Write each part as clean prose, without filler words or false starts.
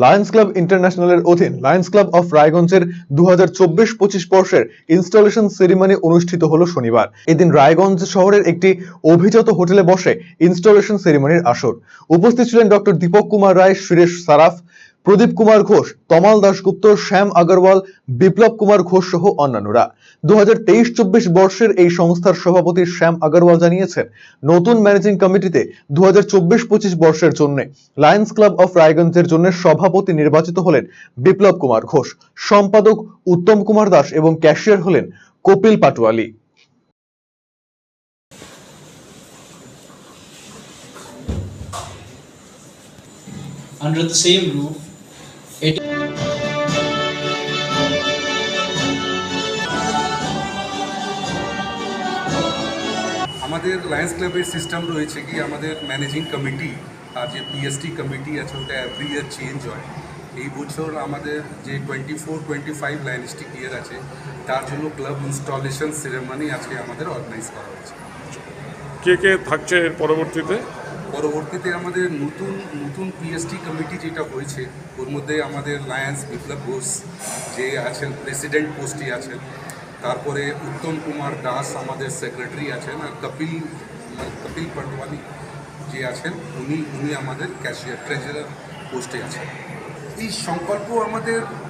Lions club ইন্টারন্যাশনালের অধীন Lions club of রায়গঞ্জের 2024-25 বর্ষের ইনস্টলেশন সেরিমনি অনুষ্ঠিত হলো শনিবার। এদিন রায়গঞ্জ শহরের একটি অভিজাত হোটেলে বসে ইনস্টলেশন সেরিমনির আসর। উপস্থিত ছিলেন ডক্টর দীপক কুমার রায়, সুরেশ সারাফ, প্রদীপ কুমার ঘোষ, তমাল দাশগুপ্ত, শ্যাম আগরওয়াল, বিপ্লব কুমার ঘোষ সহ অন্যান্যরা। 2023-24 বর্ষের এই সংস্থার সভাপতি শ্যাম আগরওয়াল জানিয়েছেন, নতুন ম্যানেজিং কমিটিতে 2024-25 বর্ষের জন্য লায়ন্স ক্লাব অফ রায়গঞ্জের জন্য সভাপতি নির্বাচিত হলেন বিপ্লব কুমার ঘোষ, সম্পাদক উত্তম কুমার দাস এবং ক্যাশিয়ার হলেন Kapil Patwali. Under the same roof, it আমাদের লায়ন্স ক্লাবের সিস্টেম রয়েছে কি আমাদের ম্যানেজিং কমিটি আর যে পিএসটি কমিটি আছে ওটা এভরি ইয়ার চেঞ্জ হয়। এই বছর আমাদের যে 24-25 লাইনিস্টিক ইয়ার আছে তার জন্য ক্লাব ইনস্টলেশন সেরেমনি আজকে আমাদের অর্গানাইজ করা হয়েছে। কে কে থাকছে এর পরবর্তীতে আমাদের নতুন পিএসটি কমিটি যেটা হয়েছে ওর মধ্যে আমাদের লায়ন্স বিপ্লব ঘোষ যে আছেন প্রেসিডেন্ট পোস্টে আছেন, তারপরে উত্তম কুমার দাস আমাদের সেক্রেটারি আছেন, আর কপিল পাটওয়ালি যে আছেন উনি আমাদের ক্যাশিয়ার ট্রেজারার পোস্টে আছেন। এই সংকল্প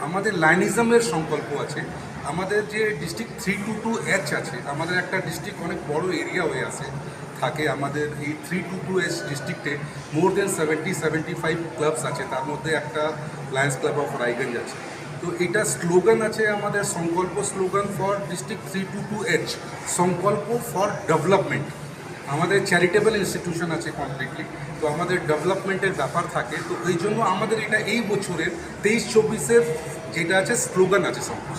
আমাদের লাইনিজমের সংকল্প আছে। আমাদের যে ডিস্ট্রিক্ট 322H আছে, আমাদের একটা ডিস্ট্রিক্ট অনেক বড় এরিয়া হয়ে আছে থাকে। আমাদের এই 322H ডিস্ট্রিক্টে মোর দেন 70-75 ক্লাবস আছে, তার মধ্যে একটা লায়ন্স ক্লাব অফ রায়গঞ্জ আছে। তো এটা স্লোগান আছে আমাদের, সংকল্প স্লোগান ফর ডিস্ট্রিক্ট 322H, সংকল্প ফর ডেভেলপমেন্ট। আমাদের চ্যারিটেবল ইনস্টিটিউশন আছে কমপ্লিটলি, তো আমাদের ডেভেলপমেন্টের ব্যাপার থাকে। তো এই জন্য আমাদের এটা এই বছরের 23-24-এর যেটা আছে স্লোগান আছে সংকল্প।